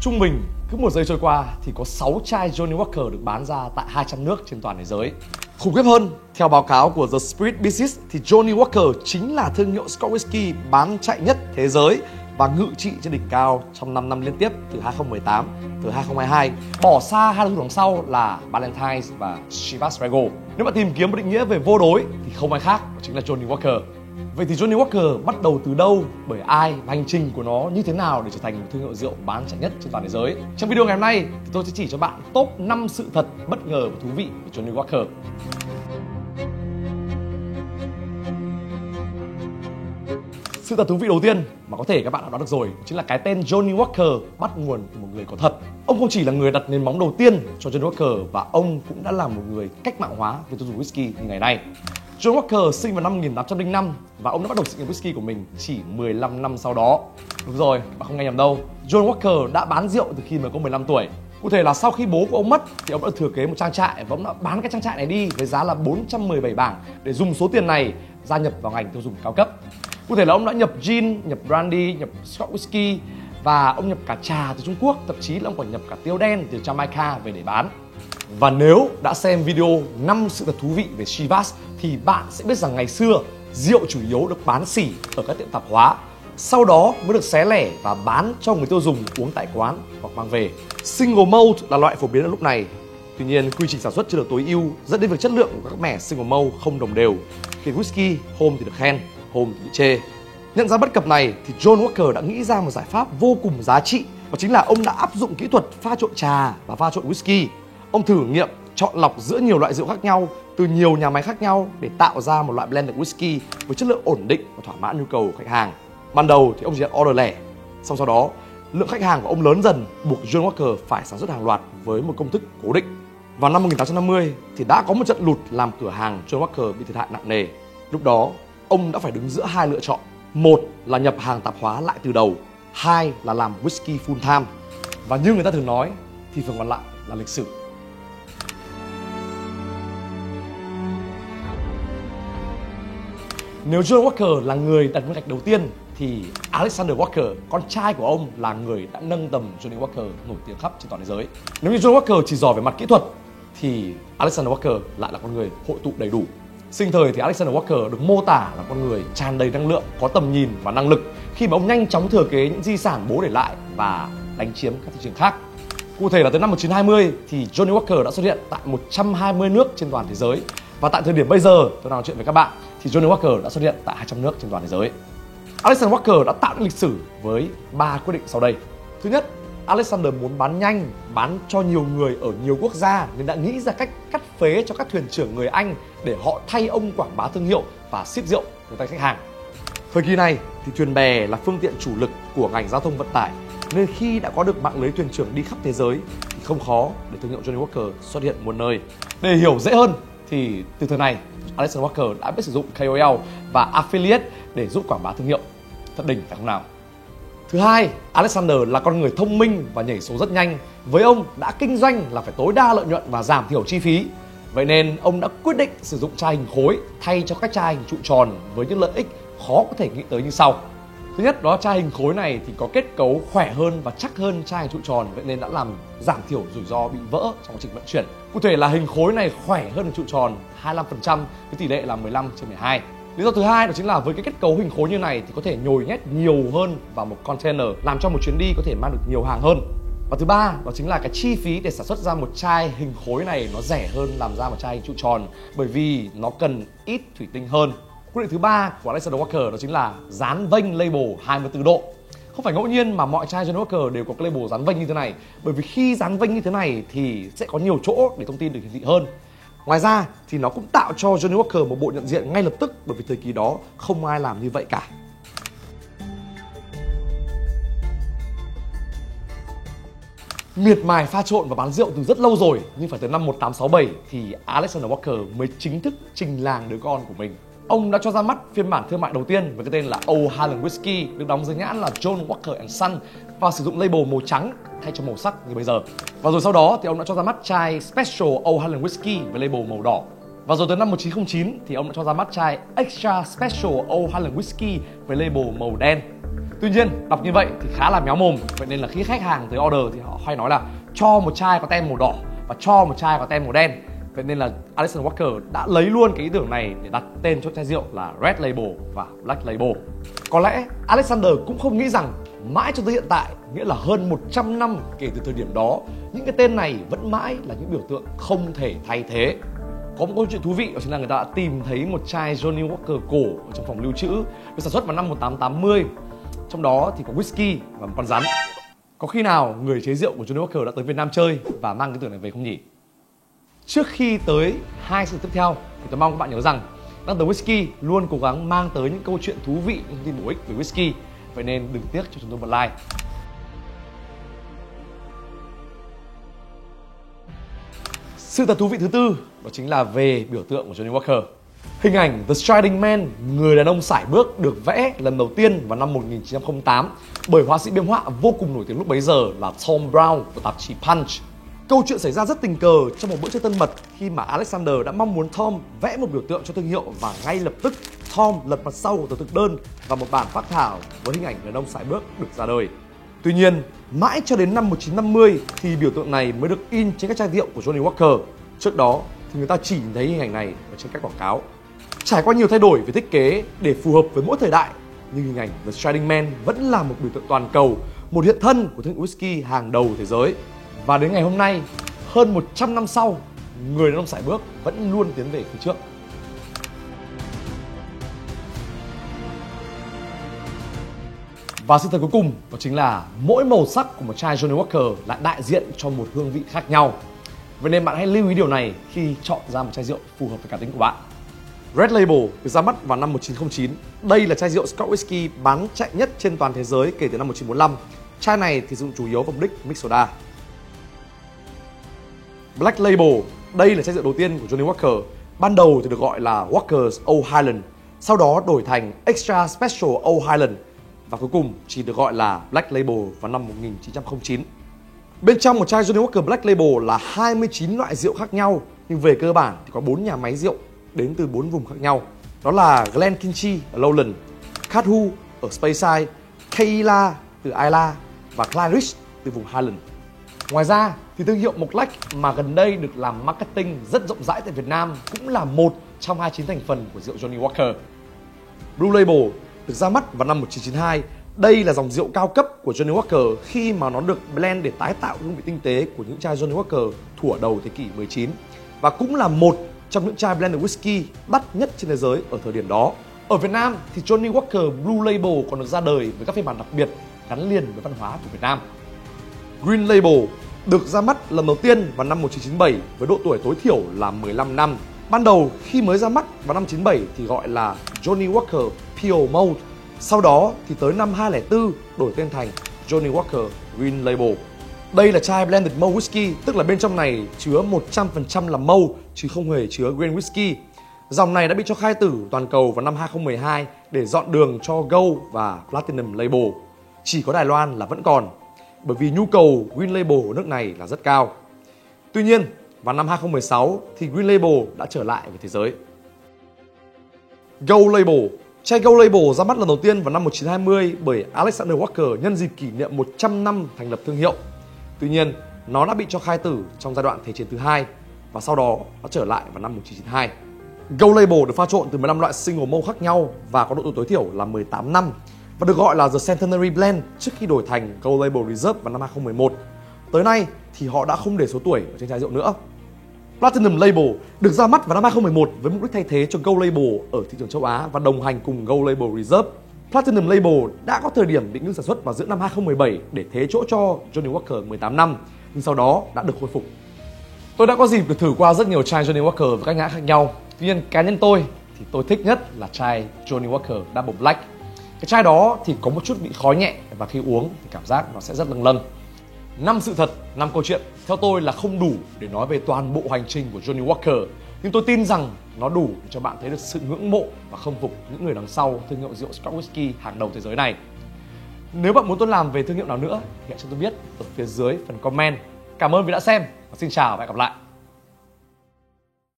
Trung bình, cứ một giây trôi qua thì có 6 chai Johnnie Walker được bán ra tại 200 nước trên toàn thế giới. Khủng khiếp hơn, theo báo cáo của The Spirit Business thì Johnnie Walker chính là thương hiệu Scotch Whisky bán chạy nhất thế giới và ngự trị trên đỉnh cao trong 5 năm liên tiếp từ 2018 tới 2022. Bỏ xa hai đối thủ đằng sau là Ballantine's và Chivas Regal. Nếu bạn tìm kiếm một định nghĩa về vô đối thì không ai khác, đó chính là Johnnie Walker. Vậy thì Johnnie Walker bắt đầu từ đâu, bởi ai và hành trình của nó như thế nào để trở thành một thương hiệu rượu bán chạy nhất trên toàn thế giới? Trong video ngày hôm nay thì tôi sẽ chỉ cho bạn top 5 sự thật bất ngờ và thú vị về Johnnie Walker. Sự thật thú vị đầu tiên mà có thể các bạn đã đoán được rồi chính là cái tên Johnnie Walker bắt nguồn từ một người có thật. Ông không chỉ là người đặt nền móng đầu tiên cho Johnnie Walker và ông cũng đã là một người cách mạng hóa về tiêu dùng whisky như ngày nay. John Walker sinh vào năm 1805 và ông đã bắt đầu sự nghiệp whisky của mình chỉ 15 năm sau đó. Đúng rồi, bạn không nghe nhầm đâu. John Walker đã bán rượu từ khi mới có 15 tuổi. Cụ thể là sau khi bố của ông mất thì ông đã thừa kế một trang trại và ông đã bán cái trang trại này đi với giá là 417 bảng để dùng số tiền này gia nhập vào ngành tiêu dùng cao cấp. Cụ thể là ông đã nhập gin, nhập brandy, nhập Scotch whisky và ông nhập cả trà từ Trung Quốc, thậm chí là ông còn nhập cả tiêu đen từ Jamaica về để bán. Và nếu đã xem video 5 sự thật thú vị về Chivas thì bạn sẽ biết rằng ngày xưa rượu chủ yếu được bán xỉ ở các tiệm tạp hóa, sau đó mới được xé lẻ và bán cho người tiêu dùng uống tại quán hoặc mang về. Single malt là loại phổ biến ở lúc này. Tuy nhiên, quy trình sản xuất chưa được tối ưu dẫn đến việc chất lượng của các mẻ single malt không đồng đều, khiến whisky hôm thì được khen, hôm thì bị chê. Nhận ra bất cập này thì John Walker đã nghĩ ra một giải pháp vô cùng giá trị, và chính là ông đã áp dụng kỹ thuật pha trộn trà và pha trộn whisky. Ông thử nghiệm chọn lọc giữa nhiều loại rượu khác nhau từ nhiều nhà máy khác nhau để tạo ra một loại blended whisky với chất lượng ổn định và thỏa mãn nhu cầu của khách hàng. Ban đầu thì ông chỉ nhận order lẻ, sau đó lượng khách hàng của ông lớn dần buộc John Walker phải sản xuất hàng loạt với một công thức cố định. Vào năm 1850 thì đã có một trận lụt làm cửa hàng John Walker bị thiệt hại nặng nề. Lúc đó ông đã phải đứng giữa hai lựa chọn: một là nhập hàng tạp hóa lại từ đầu, hai là làm whisky full time. Và như người ta thường nói thì phần còn lại là lịch sử. Nếu John Walker là người đặt viên gạch đầu tiên thì Alexander Walker, con trai của ông, là người đã nâng tầm Johnnie Walker nổi tiếng khắp trên toàn thế giới. Nếu như John Walker chỉ giỏi về mặt kỹ thuật thì Alexander Walker lại là con người hội tụ đầy đủ. Sinh thời thì Alexander Walker được mô tả là con người tràn đầy năng lượng, có tầm nhìn và năng lực khi mà ông nhanh chóng thừa kế những di sản bố để lại và đánh chiếm các thị trường khác. Cụ thể là tới năm 1920 thì Johnnie Walker đã xuất hiện tại 120 nước trên toàn thế giới. Và tại thời điểm bây giờ tôi đang nói chuyện với các bạn thì Johnnie Walker đã xuất hiện tại 200 nước trên toàn thế giới. Alexander Walker đã tạo nên lịch sử với 3 quyết định sau đây. Thứ nhất, Alexander muốn bán nhanh, bán cho nhiều người ở nhiều quốc gia nên đã nghĩ ra cách cắt phế cho các thuyền trưởng người Anh để họ thay ông quảng bá thương hiệu và ship rượu tới tay khách hàng. Thời kỳ này thì thuyền bè là phương tiện chủ lực của ngành giao thông vận tải, nên khi đã có được mạng lưới thuyền trưởng đi khắp thế giới thì không khó để thương hiệu Johnnie Walker xuất hiện muôn nơi. Để hiểu dễ hơn thì từ thời này Alexander Walker đã biết sử dụng KOL và affiliate để giúp quảng bá thương hiệu. Thật đỉnh phải không nào? Thứ hai, Alexander là con người thông minh và nhảy số rất nhanh. Với ông, đã kinh doanh là phải tối đa lợi nhuận và giảm thiểu chi phí. Vậy nên ông đã quyết định sử dụng chai hình khối thay cho các chai hình trụ tròn với những lợi ích khó có thể nghĩ tới như sau. Thứ nhất, đó chai hình khối này thì có kết cấu khỏe hơn và chắc hơn chai hình trụ tròn, vậy nên đã làm giảm thiểu rủi ro bị vỡ trong quá trình vận chuyển. Cụ thể là hình khối này khỏe hơn hình trụ tròn 25% với tỷ lệ là 15/12. Lý do thứ hai đó chính là với cái kết cấu hình khối như này thì có thể nhồi nhét nhiều hơn vào một container, làm cho một chuyến đi có thể mang được nhiều hàng hơn. Và thứ ba đó chính là cái chi phí để sản xuất ra một chai hình khối này nó rẻ hơn làm ra một chai hình trụ tròn, bởi vì nó cần ít thủy tinh hơn. Quyết định thứ ba của Alexander Walker đó chính là dán vênh label 24 độ. Không phải ngẫu nhiên mà mọi chai Johnnie Walker đều có cái label dán vênh như thế này, bởi vì khi dán vênh như thế này thì sẽ có nhiều chỗ để thông tin được hiển thị hơn. Ngoài ra thì nó cũng tạo cho Johnnie Walker một bộ nhận diện ngay lập tức, bởi vì thời kỳ đó không ai làm như vậy cả. Miệt mài pha trộn và bán rượu từ rất lâu rồi, nhưng phải tới năm 1867 thì Alexander Walker mới chính thức trình làng đứa con của mình. Ông đã cho ra mắt phiên bản thương mại đầu tiên với cái tên là Old Highland Whisky, được đóng dưới nhãn là John Walker & Son và sử dụng label màu trắng thay cho màu sắc như bây giờ. Và rồi sau đó thì ông đã cho ra mắt chai Special Old Highland Whisky với label màu đỏ. Và rồi tới năm 1909 thì ông đã cho ra mắt chai Extra Special Old Highland Whisky với label màu đen. Tuy nhiên đọc như vậy thì khá là méo mồm, vậy nên là khi khách hàng tới order thì họ hay nói là cho một chai có tem màu đỏ và cho một chai có tem màu đen. Vậy nên là Alexander Walker đã lấy luôn cái ý tưởng này để đặt tên cho chai rượu là Red Label và Black Label. Có lẽ Alexander cũng không nghĩ rằng mãi cho tới hiện tại, nghĩa là hơn 100 năm kể từ thời điểm đó, những cái tên này vẫn mãi là những biểu tượng không thể thay thế. Có một câu chuyện thú vị đó chính là người ta đã tìm thấy một chai Johnnie Walker cổ ở trong phòng lưu trữ được sản xuất vào năm 1880. Trong đó thì có whisky và một con rắn. Có khi nào người chế rượu của Johnnie Walker đã tới Việt Nam chơi và mang cái tưởng này về không nhỉ? Trước khi tới hai sự tiếp theo thì tôi mong các bạn nhớ rằng Đang tới Whisky luôn cố gắng mang tới những câu chuyện thú vị, những thông tin bổ ích về whisky. Vậy nên đừng tiếc cho chúng tôi một like. Sự thật thú vị thứ tư đó chính là về biểu tượng của Johnnie Walker. Hình ảnh The Striding Man, người đàn ông sải bước, được vẽ lần đầu tiên vào năm 1908 bởi họa sĩ biếm họa vô cùng nổi tiếng lúc bấy giờ là Tom Brown của tạp chí Punch. Câu chuyện xảy ra rất tình cờ trong một bữa trưa tân mật khi mà Alexander đã mong muốn Tom vẽ một biểu tượng cho thương hiệu, và ngay lập tức Tom lật mặt sau của tờ thực đơn và một bản phác thảo với hình ảnh người đàn ông sải bước được ra đời. Tuy nhiên, mãi cho đến năm 1950 thì biểu tượng này mới được in trên các chai rượu của Johnnie Walker. Trước đó thì người ta chỉ nhìn thấy hình ảnh này ở trên các quảng cáo. Trải qua nhiều thay đổi về thiết kế để phù hợp với mỗi thời đại, nhưng hình ảnh The Striding Man vẫn là một biểu tượng toàn cầu, một hiện thân của thương hiệu whisky hàng đầu thế giới. Và đến ngày hôm nay, hơn 100 năm sau, người đàn ông sải bước vẫn luôn tiến về phía trước. Và sự thật cuối cùng đó chính là mỗi màu sắc của một chai Johnnie Walker lại đại diện cho một hương vị khác nhau. Vậy nên bạn hãy lưu ý điều này khi chọn ra một chai rượu phù hợp với cá tính của bạn. Red Label được ra mắt vào năm 1909. Đây là chai rượu Scotch whisky bán chạy nhất trên toàn thế giới kể từ năm 1945. Chai này thì sử dụng chủ yếu vào mục đích mix soda. Black Label, đây là chai rượu đầu tiên của Johnnie Walker. Ban đầu thì được gọi là Walker's Old Highland, sau đó đổi thành Extra Special Old Highland, và cuối cùng chỉ được gọi là Black Label vào năm 1909. Bên trong một chai Johnnie Walker Black Label là 29 loại rượu khác nhau, nhưng về cơ bản thì có 4 nhà máy rượu đến từ 4 vùng khác nhau. Đó là Glenkinchie ở Lowland, Cadhu ở Speyside, Keila từ Islay và Clydesdale từ vùng Highland. Ngoài ra thì thương hiệu Mộc Lách mà gần đây được làm marketing rất rộng rãi tại Việt Nam cũng là một trong 29 thành phần của rượu Johnnie Walker. Blue Label được ra mắt vào năm 1992. Đây là dòng rượu cao cấp của Johnnie Walker khi mà nó được blend để tái tạo hương vị tinh tế của những chai Johnnie Walker thuở đầu thế kỷ 19, và cũng là một trong những chai blended whisky đắt nhất trên thế giới ở thời điểm đó. Ở Việt Nam thì Johnnie Walker Blue Label còn được ra đời với các phiên bản đặc biệt gắn liền với văn hóa của Việt Nam. Green Label được ra mắt lần đầu tiên vào năm 1997 với độ tuổi tối thiểu là 15 năm. Ban đầu khi mới ra mắt vào năm 97 thì gọi là Johnnie Walker Pure Malt. Sau đó thì tới năm 2004 đổi tên thành Johnnie Walker Green Label. Đây là chai blended malt whisky, tức là bên trong này chứa 100% là malt chứ không hề chứa grain whisky. Dòng này đã bị cho khai tử toàn cầu vào năm 2012 để dọn đường cho Gold và Platinum Label. Chỉ có Đài Loan là vẫn còn, bởi vì nhu cầu Green Label ở nước này là rất cao. Tuy nhiên, vào năm 2016 thì Green Label đã trở lại với thế giới. Gold Label. Chai Gold Label ra mắt lần đầu tiên vào năm 1920 bởi Alexander Walker nhân dịp kỷ niệm 100 năm thành lập thương hiệu. Tuy nhiên, nó đã bị cho khai tử trong giai đoạn Thế chiến thứ hai và sau đó nó trở lại vào năm 1992. Gold Label được pha trộn từ 15 loại single malt khác nhau và có độ tuổi tối thiểu là 18 năm và được gọi là The Centenary Blend trước khi đổi thành Gold Label Reserve vào năm 2011. Tới nay thì họ đã không để số tuổi ở trên chai rượu nữa. Platinum Label được ra mắt vào năm 2011 với mục đích thay thế cho Gold Label ở thị trường châu Á và đồng hành cùng Gold Label Reserve. Platinum Label đã có thời điểm bị ngưng sản xuất vào giữa năm 2017 để thế chỗ cho Johnnie Walker 18 năm, nhưng sau đó đã được khôi phục. Tôi đã có dịp được thử qua rất nhiều chai Johnnie Walker với các nhãn khác nhau. Tuy nhiên cá nhân tôi thì tôi thích nhất là chai Johnnie Walker Double Black. Cái chai đó thì có một chút vị khói nhẹ và khi uống thì cảm giác nó sẽ rất lâng lâng. 5 sự thật, 5 câu chuyện theo tôi là không đủ để nói về toàn bộ hành trình của Johnnie Walker, nhưng tôi tin rằng nó đủ để cho bạn thấy được sự ngưỡng mộ và khâm phục những người đằng sau thương hiệu rượu Scotch whisky hàng đầu thế giới này. Nếu bạn muốn tôi làm về thương hiệu nào nữa thì hãy cho tôi biết ở phía dưới phần comment. Cảm ơn vì đã xem và xin chào và hẹn gặp lại.